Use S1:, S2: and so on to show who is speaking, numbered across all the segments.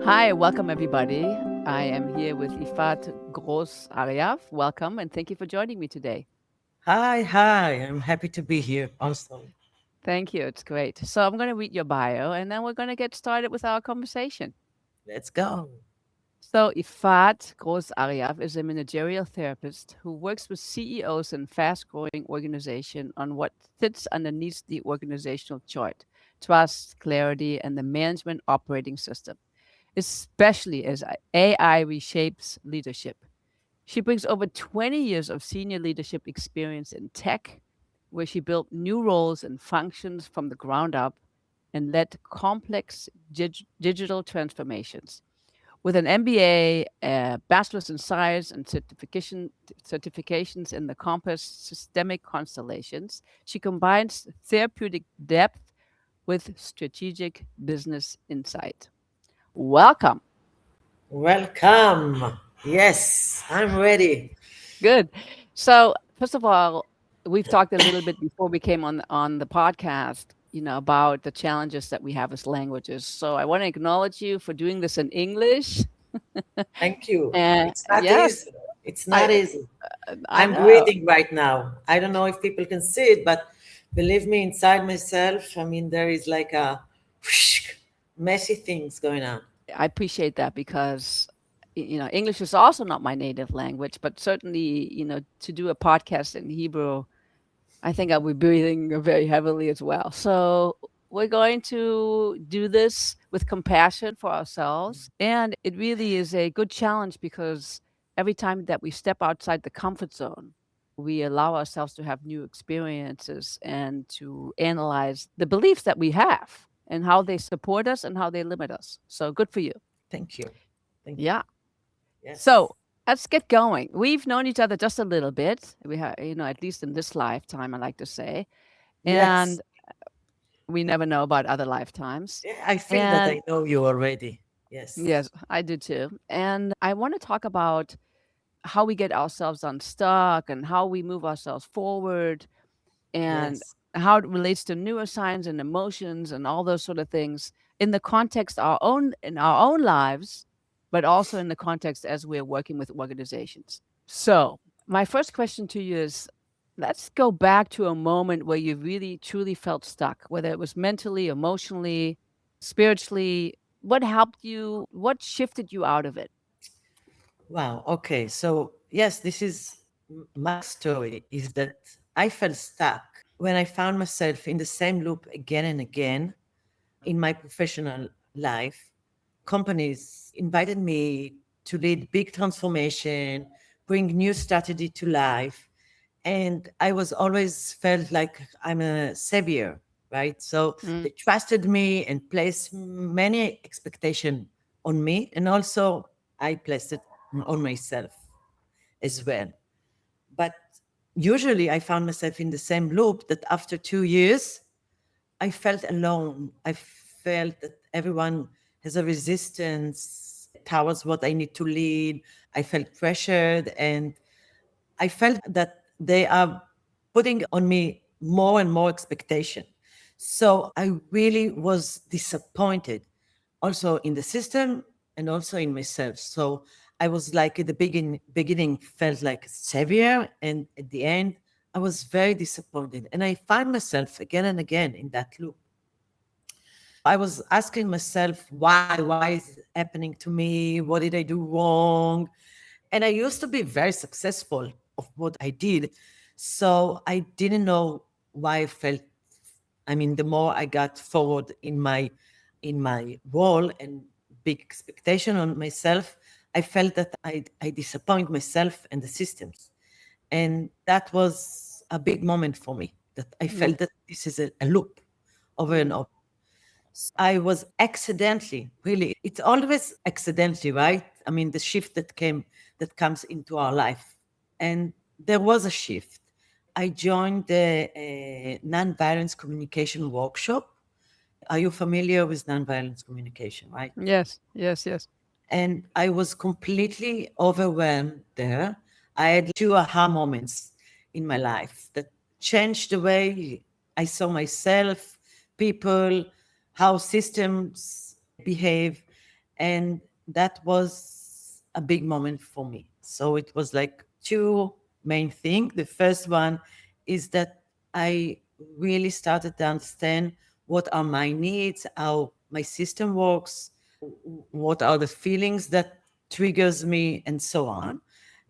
S1: Hi, welcome everybody. I am here with Ifat Gross Ariav. Welcome and thank you for joining me today.
S2: Hi. I'm happy to be here also.
S1: Thank you. It's great. So I'm going to read your bio and then we're going to get started with our conversation.
S2: Let's go.
S1: So Ifat Gross Ariav is a managerial therapist who works with CEOs in fast-growing organization on what sits underneath the organizational chart: trust, clarity, and the management operating system, especially as AI reshapes leadership. She brings over 20 years of senior leadership experience in tech, where she built new roles and functions from the ground up and led complex digital transformations. With an MBA, a bachelor's in science, and certifications in the Compass Systemic Constellations, she combines therapeutic depth with strategic business insight. Welcome.
S2: Welcome. Yes, I'm ready.
S1: Good. So, first of all, we've talked a little bit before we came on the podcast, about the challenges that we have as languages. So, I want to acknowledge you for doing this in English.
S2: Thank you.
S1: And
S2: It's not
S1: yes,
S2: easy. It's not
S1: I
S2: easy.
S1: I
S2: I'm
S1: know.
S2: breathing right now. I don't know if people can see it, but believe me, inside myself, there is like a whoosh, messy things going on.
S1: I appreciate that because English is also not my native language, but certainly, to do a podcast in Hebrew, I think I'll be breathing very heavily as well. So we're going to do this with compassion for ourselves. And it really is a good challenge because every time that we step outside the comfort zone, we allow ourselves to have new experiences and to analyze the beliefs that we have and how they support us and how they limit us. So good for you.
S2: Thank you. Thank you.
S1: Yeah.
S2: Yes.
S1: So let's get going. We've known each other just a little bit. We have, at least in this lifetime, I like to say.
S2: Yes.
S1: And we never know about other lifetimes.
S2: Yeah, I feel that
S1: And
S2: I know you already. Yes.
S1: yes, I do too. And I want to talk about how we get ourselves unstuck and how we move ourselves forward and
S2: Yes.
S1: how it relates to neuroscience and emotions and all those sort of things in the context in our own lives, but also in the context as we're working with organizations. So, my first question to you is, let's go back to a moment where you really truly felt stuck, whether it was mentally, emotionally, spiritually. What helped you? What shifted you out of it?
S2: Wow. Okay. So, yes, this is my story is that I felt stuck when I found myself in the same loop again and again in my professional life. Companies invited me to lead big transformation, bring new strategy to life. And I was always felt like I'm a savior, right? So
S1: Mm,
S2: they trusted me and placed many expectation on me. And also I placed it on myself as well. But usually I found myself in the same loop that after 2 years, I felt alone. I felt that everyone has a resistance towards what I need to lead. I felt pressured and I felt that they are putting on me more and more expectation. So I really was disappointed also in the system and also in myself. So I was like at the beginning felt like savior, and at the end I was very disappointed. And I find myself again and again in that loop. I was asking myself, why is it happening to me? What did I do wrong? And I used to be very successful of what I did. So I didn't know why I felt, the more I got forward in my role and big expectation on myself, I felt that I disappoint myself and the systems. And that was a big moment for me that I
S1: mm,
S2: felt that this is a loop over and
S1: mm,
S2: over. I was accidentally, really, it's always accidentally, right? The shift that comes into our life. And there was a shift. I joined the nonviolence communication workshop. Are you familiar with nonviolence communication, right?
S1: yes, yes, yes.
S2: And I was completely overwhelmed there. I had two aha moments in my life that changed the way I saw myself, people, how systems behave. And that was a big moment for me. So it was like two main things. The first one is that I really started to understand what are my needs, how my system works, what are the feelings that triggers me, and so on.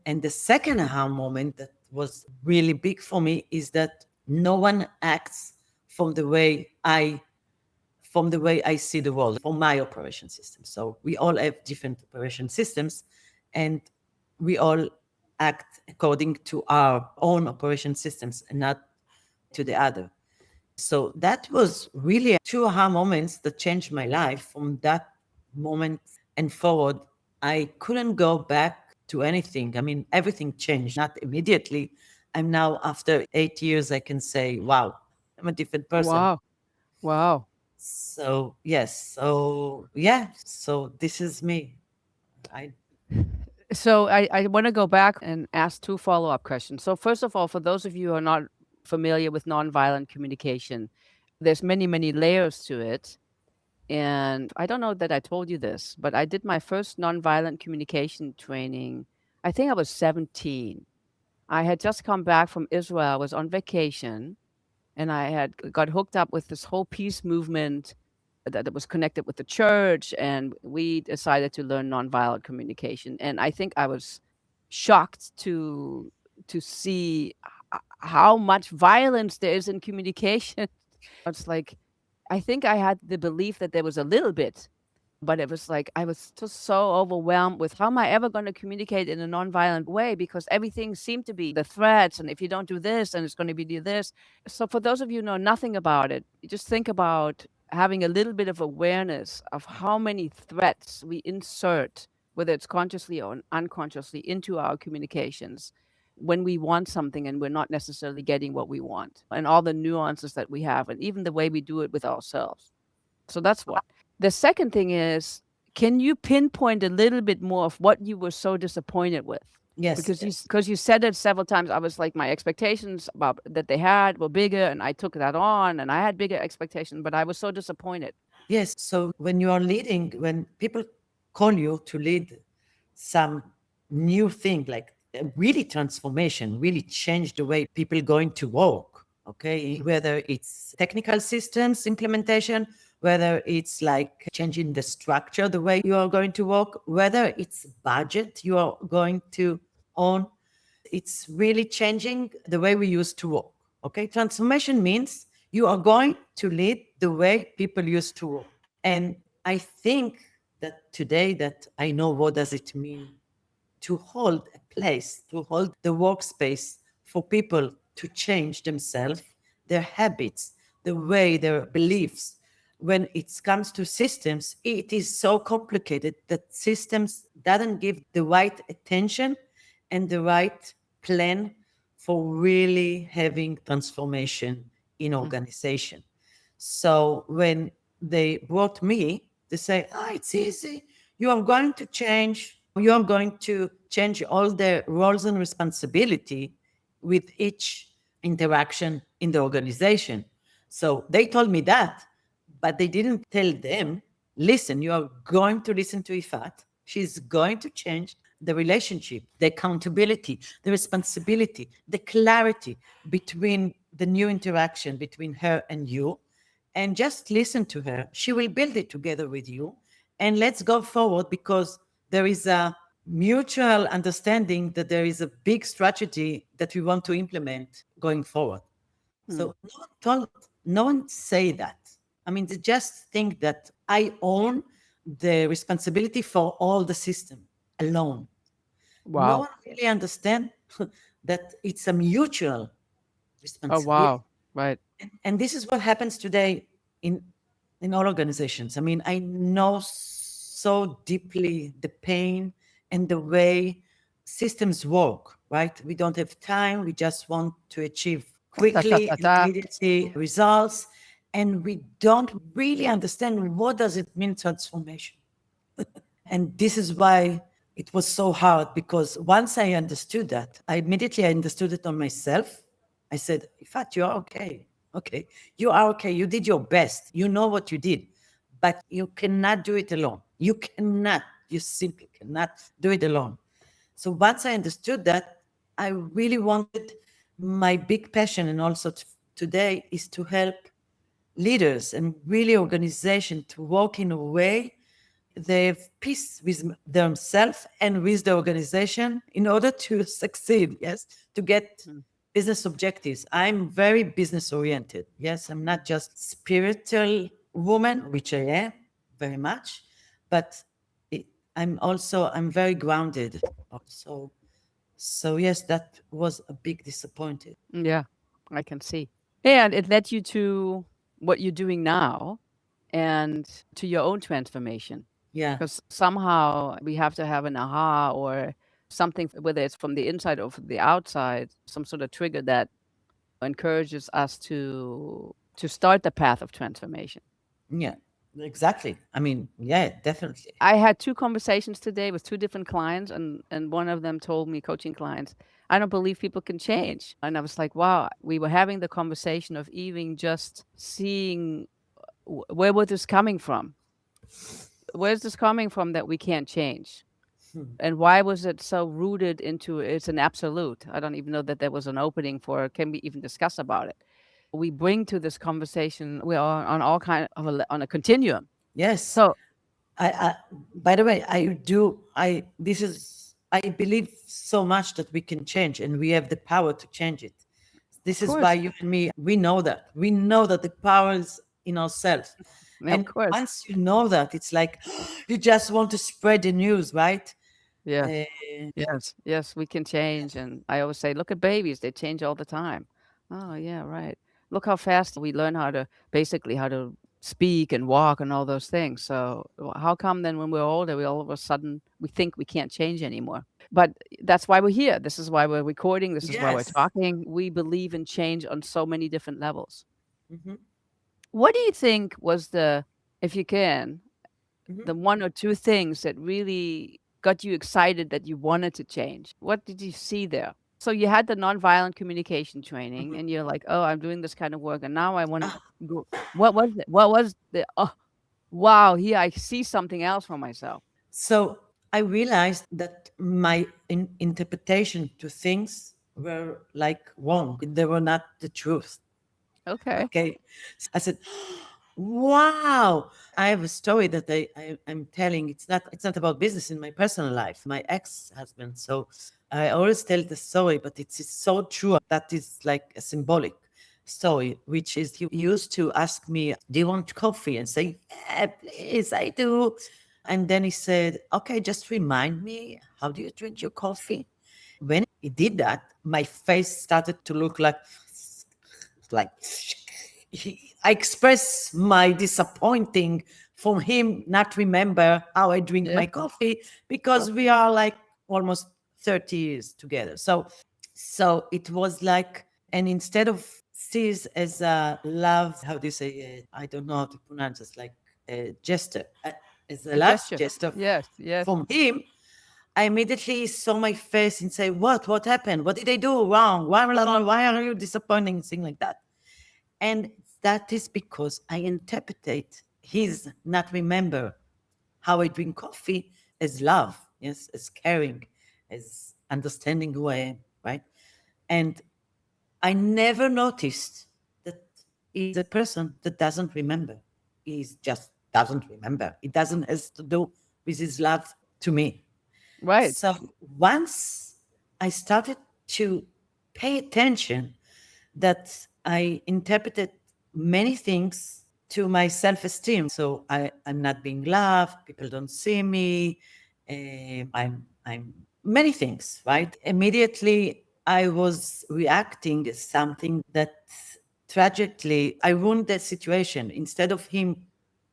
S2: And the second aha moment that was really big for me is that no one acts from the way I from the way I see the world, from my operation system. So we all have different operation systems, and we all act according to our own operation systems and not to the other. So that was really two aha moments that changed my life. From that moment and forward, I couldn't go back to anything. I mean, everything changed, not immediately. I'm now, after 8 years, I can say, wow, I'm a different person.
S1: Wow. Wow.
S2: So, yes. So, yeah. So, this is me. I,
S1: So I want to go back and ask two follow-up questions. So first of all, for those of you who are not familiar with nonviolent communication, there's many, many layers to it. And I don't know that I told you this, but I did my first nonviolent communication training. I think I was 17. I had just come back from Israel, was on vacation, and I had got hooked up with this whole peace movement that was connected with the church, and we decided to learn nonviolent communication. And I think I was shocked to see how much violence there is in communication. It's like I think I had the belief that there was a little bit, but it was like I was just so overwhelmed with how am I ever going to communicate in a nonviolent way because everything seemed to be the threats, and if you don't do this, then it's going to be do this. So for those of you who know nothing about it, you just think about having a little bit of awareness of how many threats we insert, whether it's consciously or unconsciously, into our communications when we want something and we're not necessarily getting what we want, and all the nuances that we have, and even the way we do it with ourselves. So that's one. The second thing is, can you pinpoint a little bit more of what you were so disappointed with?
S2: yes.
S1: Because you said it several times. I was like, my expectations about that they had were bigger, and I took that on, and I had bigger expectations, but I was so disappointed.
S2: Yes. So when you are leading, when people call you to lead some new thing, like really transformation, really change the way people going to work, okay? Whether it's technical systems implementation, whether it's like changing the structure, the way you are going to work, whether it's budget you are going to own, it's really changing the way we used to work. Okay, transformation means you are going to lead the way people used to work. And I think that today that I know what does it mean to hold a place, to hold the workspace for people to change themselves, their habits, the way, their beliefs. When it comes to systems, it is so complicated that systems doesn't give the right attention and the right plan for really having transformation in
S1: Mm.
S2: organization. So when they brought me, they say, "Ah, it's easy. You are going to change. You are going to change all the roles and responsibility with each interaction in the organization." So they told me that, but they didn't tell them, listen, you are going to listen to Ifat. She's going to change the relationship, the accountability, the responsibility, the clarity between the new interaction between her and you. And just listen to her. She will build it together with you. And let's go forward because there is a mutual understanding that there is a big strategy that we want to implement going forward.
S1: Mm.
S2: So no one say that. I mean, they just think that I own the responsibility for all the system alone. No
S1: Wow.
S2: one really understand that it's a mutual
S1: Oh,
S2: responsibility.
S1: wow. Right.
S2: And this is what happens today in in all organizations. I mean, I know so deeply the pain and the way systems work, right? We don't have time. We just want to achieve
S1: Ta ta
S2: quickly
S1: ta
S2: and
S1: ta.
S2: immediately results. And we don't really understand what does it mean transformation. And this is why it was so hard because once I understood that, I immediately understood it on myself. I said, in fact, you are okay. Okay. You are okay. You did your best. You know what you did. but you cannot do it alone. You cannot, you simply cannot do it alone. So once I understood that, I really wanted, my big passion and also today is to help leaders and really organization to work in a way they have peace with themselves and with the organization in order to succeed, yes, to get
S1: Mm.
S2: business objectives. I'm very business oriented. Yes, I'm not just spiritual woman, which I am very much, but it, I'm very grounded also. So yes, that was a big disappointed.
S1: Yeah, I can see. And it led you to what you're doing now and to your own transformation.
S2: Yeah,
S1: Because somehow we have to have an aha or something, whether it's from the inside or from the outside, some sort of trigger that encourages us to start the path of transformation.
S2: yeah, exactly. I mean, yeah, definitely.
S1: I had 2 conversations today with 2 different clients, and one of them told me, coaching clients, "I don't believe people can change." And I was like, "Wow." We were having the conversation of even just seeing where was this coming from? Where's this coming from that we can't change?
S2: Hmm.
S1: And why was it so rooted into it's an absolute? I don't even know that there was an opening for can we even discuss about it? We bring to this conversation, we are on all kind of on a continuum.
S2: Yes.
S1: So,
S2: I by the way, I do I this is I believe so much that we can change and we have the power to change it.
S1: of
S2: This is why
S1: course,
S2: you and me, we know that. We know that the power is in ourselves.
S1: yeah, of
S2: And
S1: course.
S2: once you know that, it's like you just want to spread the news, right?
S1: Yes.
S2: Uh,
S1: Yes. Yes, we can change. And I always say, look at babies, they change all the time. Oh, yeah, right. Look how fast we learn how to basically how to speak and walk and all those things. So how come then when we're older, we all of a sudden we think we can't change anymore? But that's why we're here. This is why we're recording. This is why we're
S2: yes.
S1: talking. We believe in change on so many different levels.
S2: Mhm,
S1: What do you think was if you can,
S2: mhm.
S1: the 1 or 2 things that really got you excited that you wanted to change? What did you see there? So you had the nonviolent communication training and you're like, "Oh, I'm doing this kind of work and now I want
S2: Ah,
S1: to go." What was it? What was the, "Oh, wow, here I see something else for myself."
S2: so I realized that my interpretation to things were like wrong. They were not the truth.
S1: Okay.
S2: Okay. I said, wow. I have a story that I'm telling. It's not about business in my personal life, my ex-husband. So I always tell the story, but it's so true. That is like a symbolic story, which is he used to ask me, do you want coffee? And say, yeah, please, I do. And then he said, okay, just remind me, how do you drink your coffee? When he did that, my face started to look like I express my disappointing from him not remember how I drink
S1: Yeah.
S2: my coffee because we are like almost 30 years together. So it was like, and instead of sees as a love, how do you say it? I don't know how to pronounce it, like a gesture, as a
S1: A
S2: love
S1: gesture.
S2: gesture
S1: Yes, yes.
S2: from him. I immediately saw my face and say, what happened? What did I do wrong? Why are you disappointing? Thing like that. And that is because I interpretate his not remember how I drink coffee as love, yes, as caring, as understanding who I am, right? And I never noticed that he's a person that doesn't remember. He just doesn't remember. It doesn't has to do with his love to me.
S1: Right.
S2: So once I started to pay attention that I interpreted many things to my self-esteem. So I'm not being loved, people don't see me, I'm many things, right? Immediately I was reacting as something that tragically I ruined the situation. Instead of him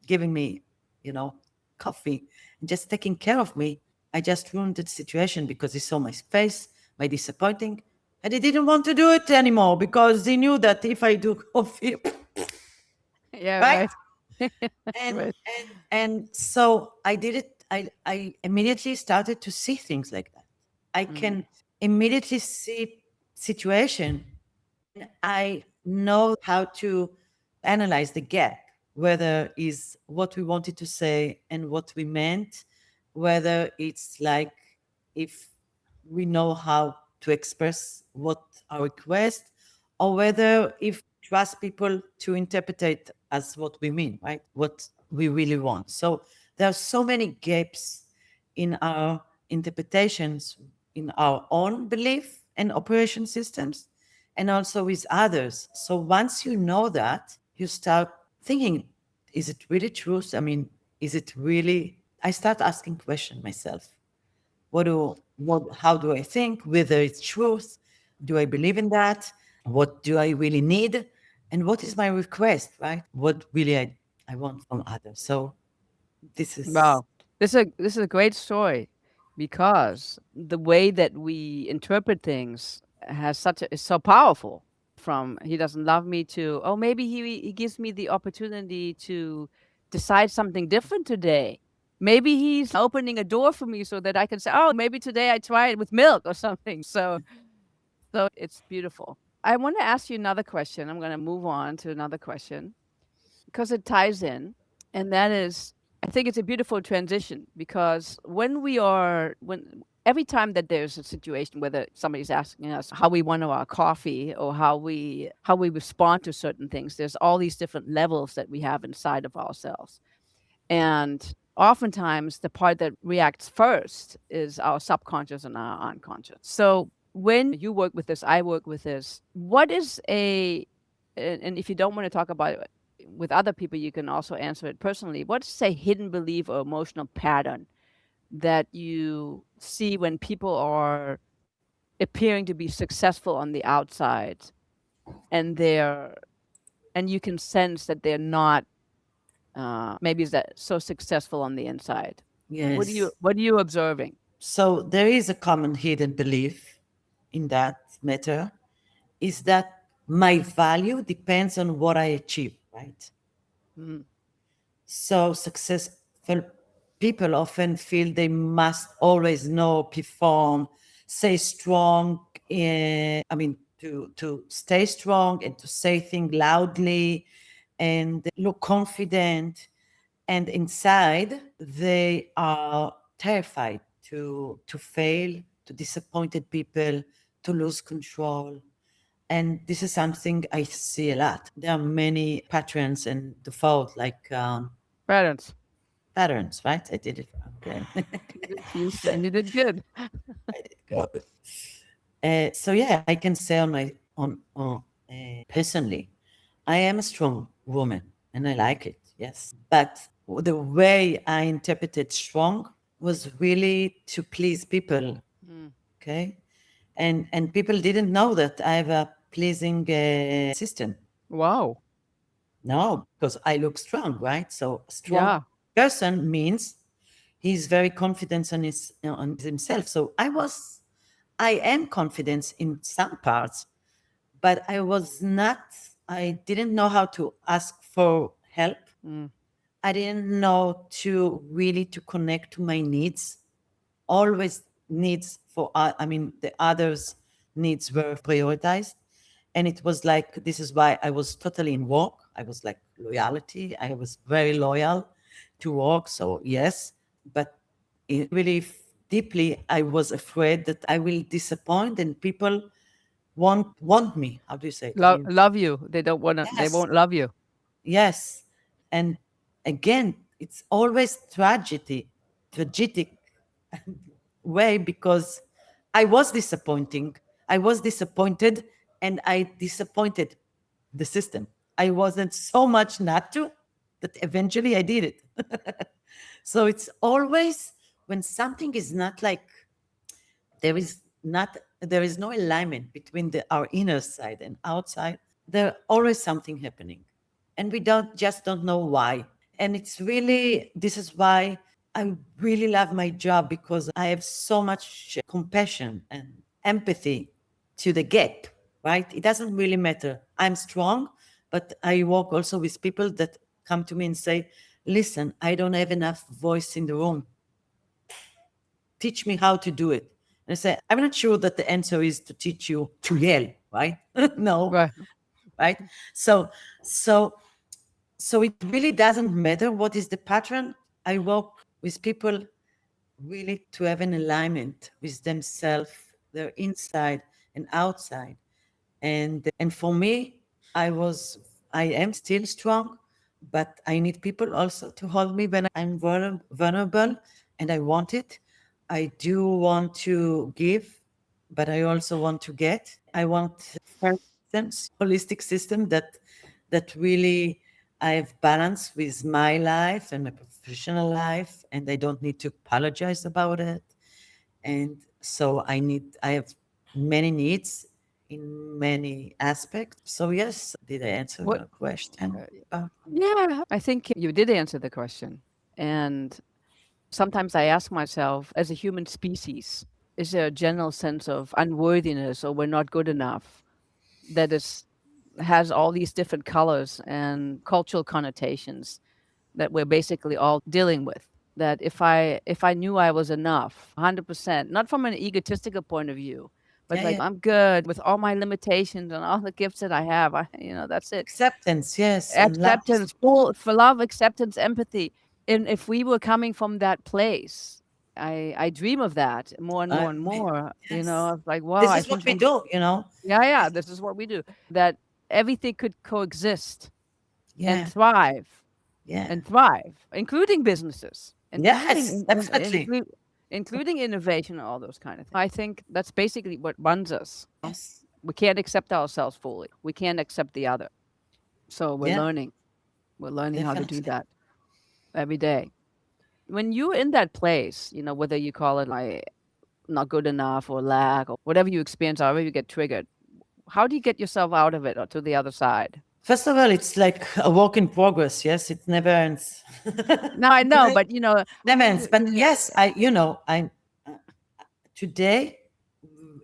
S2: giving me, you know, coffee and just taking care of me, I just ruined the situation because he saw my face, my disappointing, and he didn't want to do it anymore because he knew that if I do coffee,
S1: Yeah,
S2: right?
S1: right.
S2: And
S1: Right.
S2: and so I did it. I immediately started to see things like that. I
S1: Mm.
S2: can immediately see situation and I know how to analyze the gap whether is what we wanted to say and what we meant, whether it's like if we know how to express what our request, or whether if trust people to interpret it as what we mean, right? What we really want. So there are so many gaps in our interpretations, in our own belief and operation systems, and also with others. So once you know that, you start thinking, is it really truth? I mean, is it really? I start asking questions myself. How do I think? Whether it's truth? Do I believe in that? What do I really need? And what is my request, right? What really I want from others. So this is,
S1: Wow. This is a great story because the way that we interpret things has such a is so powerful. From he doesn't love me to, oh, maybe he gives me the opportunity to decide something different today. Maybe he's opening a door for me so that I can say, oh, maybe today I try it with milk or something. So it's beautiful. I want to ask you another question. I'm going to move on to another question because it ties in, and that is, I think it's a beautiful transition because when every time that there's a situation, whether somebody's asking us how we want our coffee or how we respond to certain things, there's all these different levels that we have inside of ourselves. And oftentimes, the part that reacts first is our subconscious and our unconscious. So when you work with this, I work with this. What is and if you don't want to talk about it with other people, you can also answer it personally. What's a hidden belief or emotional pattern that you see when people are appearing to be successful on the outside, and you can sense that they're not maybe is that so successful on the inside.
S2: yes.
S1: What are you observing?
S2: So there is a common hidden belief in that matter, is that my value depends on what I achieve, right?
S1: Mm,
S2: So successful people often feel they must always know, perform, stay strong. I mean, to stay strong and to say things loudly and look confident. And inside, they are terrified to fail, to disappointed people, to lose control. And this is something I see a lot. There are many patterns and default, like
S1: patterns.
S2: patterns, right? I did it. Okay.
S1: And you did good.
S2: Got it. So yeah, I can say personally, I am a strong woman and I like it. Yes, but the way I interpreted strong was really to please people.
S1: Mm.
S2: Okay, and people didn't know that I have a pleasing system.
S1: Wow.
S2: No, because I look strong, right? So a strong
S1: Yeah.
S2: person means he's very confident on himself. So I am confident in some parts, but I was not. I didn't know how to ask for help.
S1: Mm.
S2: I didn't know to really to connect to my needs. Always needs for I mean the others' needs were prioritized, and it was like this is why I was totally in work. I was like loyalty. I was very loyal to work. So yes, but really deeply, I was afraid that I will disappoint and people want me. How do you say it? I mean,
S1: Love you. They don't want to. They
S2: yes,
S1: won't love you.
S2: yes, and again, it's always tragic way because I was disappointing. I was disappointed and I disappointed the system. I wasn't so much not to that eventually I did it. So it's always when something is not like there is no alignment between our inner side and outside, there always something happening. And we don't know why. And it's really, this is why I really love my job because I have so much compassion and empathy to the gap, right? It doesn't really matter. I'm strong, but I work also with people that come to me and say, listen, I don't have enough voice in the room. Teach me how to do it. And I say, I'm not sure that the answer is to teach you to yell, right? No,
S1: Right.
S2: right? So, so So it really doesn't matter what is the pattern. I work with people really to have an alignment with themselves, their inside and outside. And for me, I am still strong, but I need people also to hold me when I'm vulnerable, and I want it. I do want to give, but I also want to get. I want systems, holistic system that really I have balance with my life and my professional life, and I don't need to apologize about it. And so I have many needs in many aspects. So yes, did I answer
S1: What?
S2: your question?
S1: Uh,
S2: Uh,
S1: yeah, I think you did answer the question. And sometimes I ask myself, as a human species, is there a general sense of unworthiness or we're not good enough that is has all these different colors and cultural connotations that we're basically all dealing with? That if I knew I was enough, 100%, not from an egotistical point of view, but
S2: yeah,
S1: like
S2: yeah.
S1: I'm good with all my limitations and all the gifts that I have, that's it.
S2: Acceptance, yes, and love.
S1: Acceptance, full for love, acceptance, empathy. And if we were coming from that place, I dream of that more and more and more.
S2: Yes,
S1: Of like, wow,
S2: this
S1: I
S2: is what
S1: think
S2: we do.
S1: yeah, yeah, this is what we do. That everything could coexist and
S2: Yeah, yeah,
S1: thrive, including businesses,
S2: yes, definitely.
S1: including innovation and all those kind of things. I think that's basically what runs us.
S2: Yes,
S1: We can't accept ourselves fully. We can't accept the other. So we're
S2: yeah,
S1: learning. We're learning how to do
S2: definitely.
S1: that every day. When you're in that place, whether you call it like not good enough or lack or whatever you experience, however you get triggered, how do you get yourself out of it or to the other side?
S2: First of all, it's like a work in progress. Yes, it never ends.
S1: Now I know, but
S2: Never ends.
S1: you,
S2: But yes, I'm today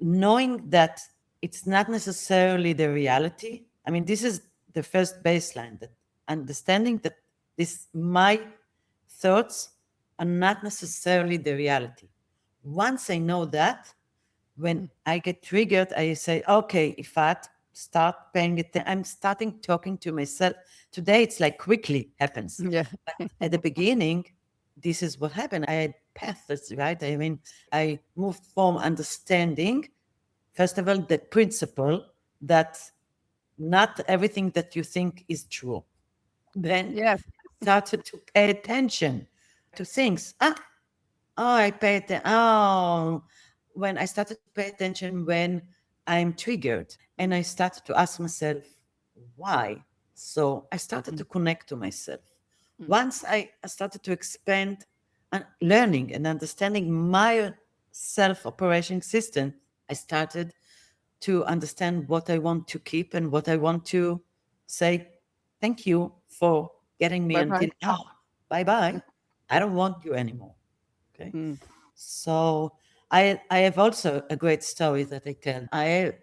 S2: knowing that it's not necessarily the reality. I mean, this is the first baseline, that understanding that this my thoughts are not necessarily the reality. Once I know that, when I get triggered, I say, okay, if I start paying attention, I'm starting talking to myself. Today, it's like quickly happens.
S1: yeah,
S2: But at the beginning, this is what happened. I had paths, right? I mean, I moved from understanding, first of all, the principle that not everything that you think is true. Then
S1: yes,
S2: I started to pay attention to things. Oh, I pay attention. Oh, when I started to pay attention when I'm triggered, and I started to ask myself, why? So I started to connect to myself. Once I started to expand and learning and understanding my self operating system, I started to understand what I want to keep and what I want to say, thank you for getting me
S1: bye bye.
S2: until now. Bye bye. I don't want you anymore. Okay.
S1: Mm.
S2: So I have also a great story that I tell. I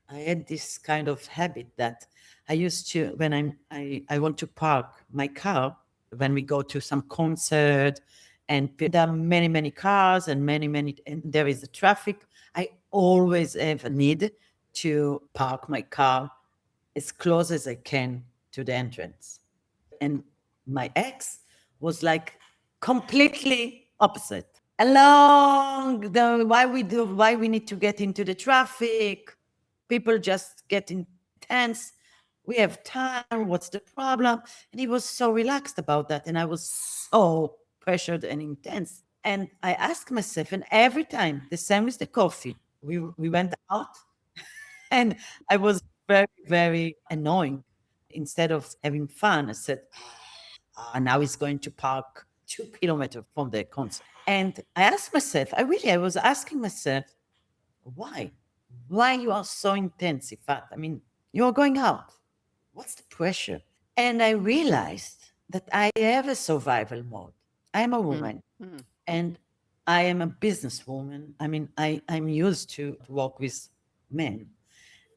S2: had this kind of habit that I used to when I want to park my car when we go to some concert, and there are many cars and many and there is a traffic. I always have a need to park my car as close as I can to the entrance. And my ex was like completely opposite. Along the why we need to get into the traffic. People just get intense. We have time. What's the problem? And he was so relaxed about that. And I was so pressured and intense. And I asked myself, and every time, the same with the coffee, we went out and I was very annoying. Instead of having fun, I said, now he's going to park 2 kilometers from the concert. And I asked myself, I was asking myself, why? Why you are so intense, Ifat? I mean, you are going out. What's the pressure? And I realized that I have a survival mode. I'm a
S1: Mm.
S2: woman
S1: Mm.
S2: and I am a businesswoman. I mean, I'm used to work with men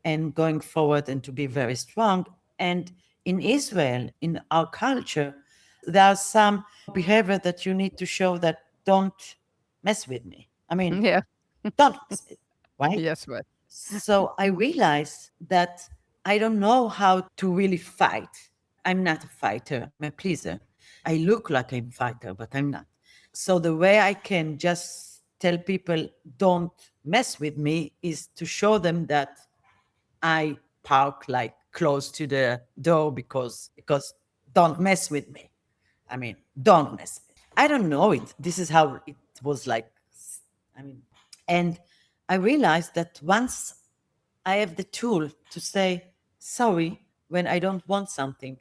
S2: and going forward and to be very strong. And in Israel, in our culture, there's some behavior that you need to show that don't mess with me. I mean,
S1: Yeah.
S2: don't mess with me, right?
S1: Yes, right.
S2: So I realized that I don't know how to really fight. I'm not a fighter. I'm a pleaser. I look like I'm a fighter, but I'm not. So the way I can just tell people don't mess with me is to show them that I park like close to the door because don't mess with me. I mean, don't mess. I don't know it. This is how it was like. I mean, and I realized that once I have the tool to say sorry when I don't want something,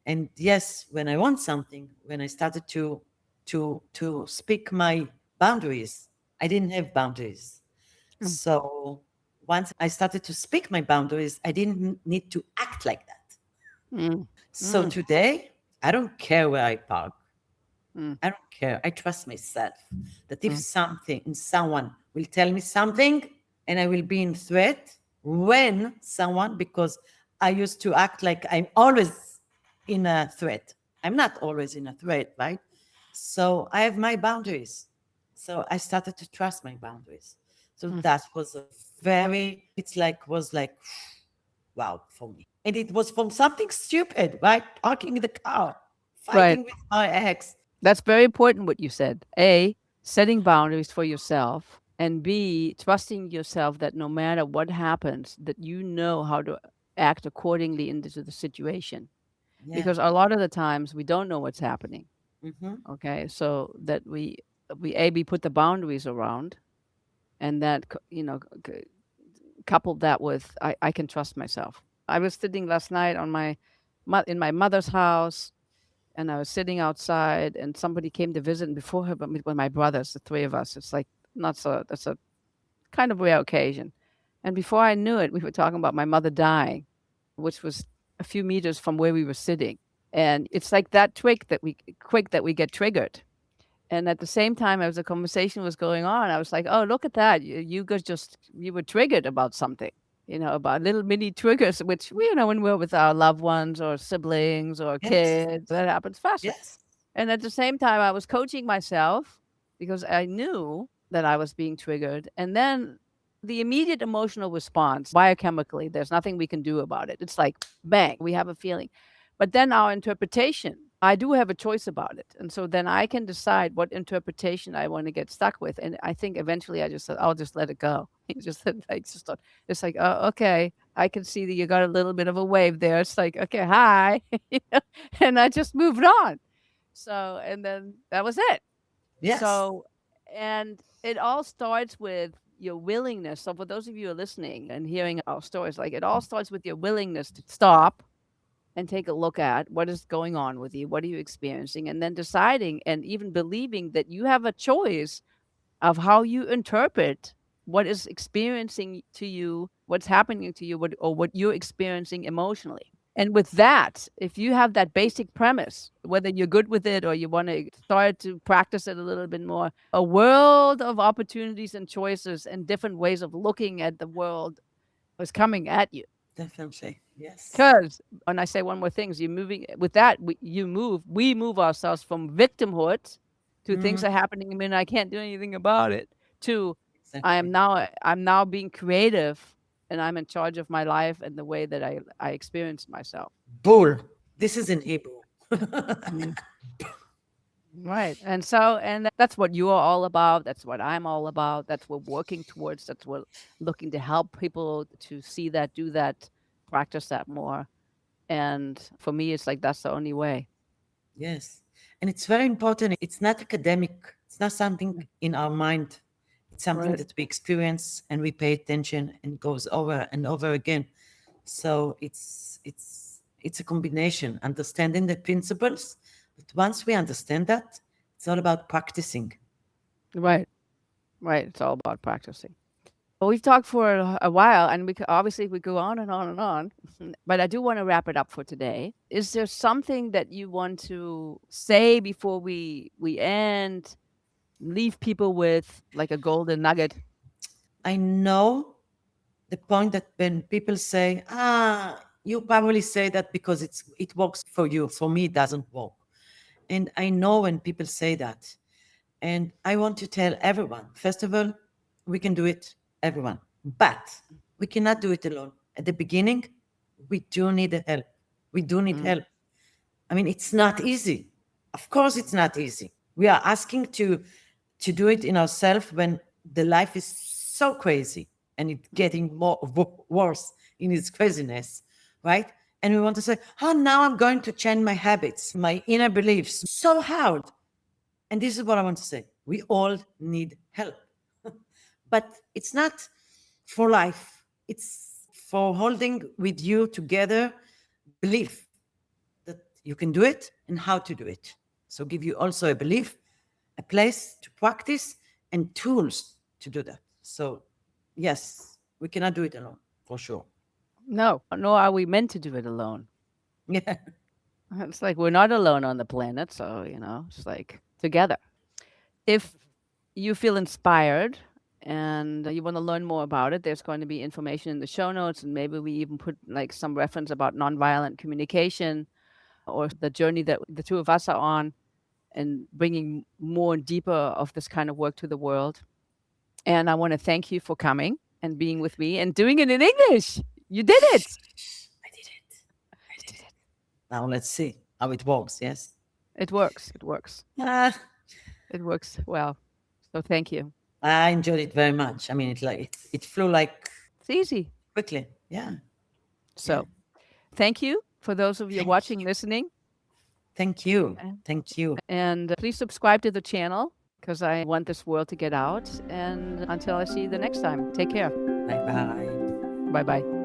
S2: and yes when I want something, when I started to speak my boundaries, I didn't have boundaries.
S1: Mm,
S2: So once I started to speak my boundaries, I didn't need to act like that.
S1: mm,
S2: So
S1: mm,
S2: today, I don't care where I park.
S1: mm,
S2: I don't care. I trust myself that if
S1: mm,
S2: someone will tell me something and I will be in threat when someone, because I used to act like I'm always in a threat. I'm not always in a threat, right? So I have my boundaries. So I started to trust my boundaries. So
S1: mm.
S2: that was a very, was like, wow, for me. And it was from something stupid, right? Parking in the car,
S1: Right.
S2: fighting with my ex.
S1: That's very important what you said. A, setting boundaries for yourself, and B, trusting yourself that no matter what happens, that you know how to act accordingly into the situation.
S2: Yeah.
S1: Because a lot of the times we don't know what's happening.
S2: Mm-hmm.
S1: Okay, so that we a we put the boundaries around, and that coupled that with I can trust myself. I was sitting last night on in my mother's house, and I was sitting outside, and somebody came to visit, and before her, but with my brothers, the three of us. It's like not so that's a kind of rare occasion, and before I knew it, we were talking about my mother dying, which was a few meters from where we were sitting, and it's like that quick that we get triggered. And at the same time, as the conversation was going on, I was like, "Oh, look at that! You guys you were triggered about something, about little mini triggers, which when we're with our loved ones or siblings or
S2: Yes.
S1: kids, that happens faster."
S2: Yes.
S1: And at the same time, I was coaching myself because I knew that I was being triggered. And then the immediate emotional response, biochemically, there's nothing we can do about it. It's like, bang, we have a feeling. But then our interpretation, I do have a choice about it. And so then I can decide what interpretation I want to get stuck with. And I think eventually I just said, I'll just let it go. It just like, it's like, oh, okay. I can see that you got a little bit of a wave there. It's like, okay, hi. And I just moved on. So, and then that was it.
S2: Yes.
S1: So, and it all starts with your willingness. So, for those of you who are listening and hearing our stories, like it all starts with your willingness to stop and take a look at what is going on with you. What are you experiencing? And then deciding and even believing that you have a choice of how you interpret what is experiencing to you, what's happening to you, or what you're experiencing emotionally. And with that, if you have that basic premise, whether you're good with it or you want to start to practice it a little bit more, a world of opportunities and choices and different ways of looking at the world is coming at you.
S2: Definitely. Yes.
S1: Because, and I say one more thing, is you're moving with that, we move ourselves from victimhood to things
S2: Mm,
S1: are happening to me and I can't do anything about it, to
S2: exactly.
S1: I'm now being creative and I'm in charge of my life and the way that I experience myself.
S2: Bull. This is in Hebrew.
S1: Mm. Right. And that's what you are all about. That's what I'm all about. That's what we're working towards. That's what looking to help people to see that, do that, practice that more. And for me, it's like that's the only way.
S2: Yes. And it's very important. It's not academic, it's not something
S1: Mm.
S2: in our mind. It's something
S1: Right.
S2: that we experience and we pay attention and goes over and over again. So it's a combination, understanding the principles. But once we understand that, it's all about practicing.
S1: Right. Right. It's all about practicing. Well, we've talked for a while, and obviously we go on and on and on. But I do want to wrap it up for today. Is there something that you want to say before we end? Leave people with like a golden nugget.
S2: I know the point that when people say, you probably say that because it works for you. For me, it doesn't work. And I know when people say that. And I want to tell everyone, first of all, we can do it, everyone. But we cannot do it alone. At the beginning, we do need help. We do need
S1: Mm,
S2: help. I mean, it's not easy. Of course, it's not easy. We are asking to do it in ourselves when the life is so crazy and it's getting more worse in its craziness, right? And we want to say, oh, now I'm going to change my habits, my inner beliefs. So hard. And this is what I want to say. We all need help. But it's not for life. It's for holding with you together the belief that you can do it and how to do it. So give you also a belief, a place to practice, and tools to do that. So yes, we cannot do it alone, for sure.
S1: No, nor are we meant to do it alone.
S2: Yeah.
S1: It's like we're not alone on the planet, so, it's like together. If you feel inspired and you want to learn more about it, there's going to be information in the show notes, and maybe we even put like some reference about nonviolent communication or the journey that the two of us are on and bringing more and deeper of this kind of work to the world. And I want to thank you for coming and being with me and doing it in English. You did it.
S2: I did it. I
S1: You
S2: did
S1: did
S2: it.
S1: it.
S2: Now let's see how it works. Yes.
S1: It works. It works.
S2: Ah,
S1: It works well. So thank you.
S2: I enjoyed it very much. I mean, it flew like
S1: It's easy.
S2: quickly. Yeah. Yeah.
S1: So thank you for those of you
S2: Thank
S1: watching,
S2: you.
S1: listening.
S2: Thank you.
S1: And
S2: Thank you.
S1: and please subscribe to the channel because I want this world to get out. And until I see you the next time, take care.
S2: Bye bye.
S1: Bye bye.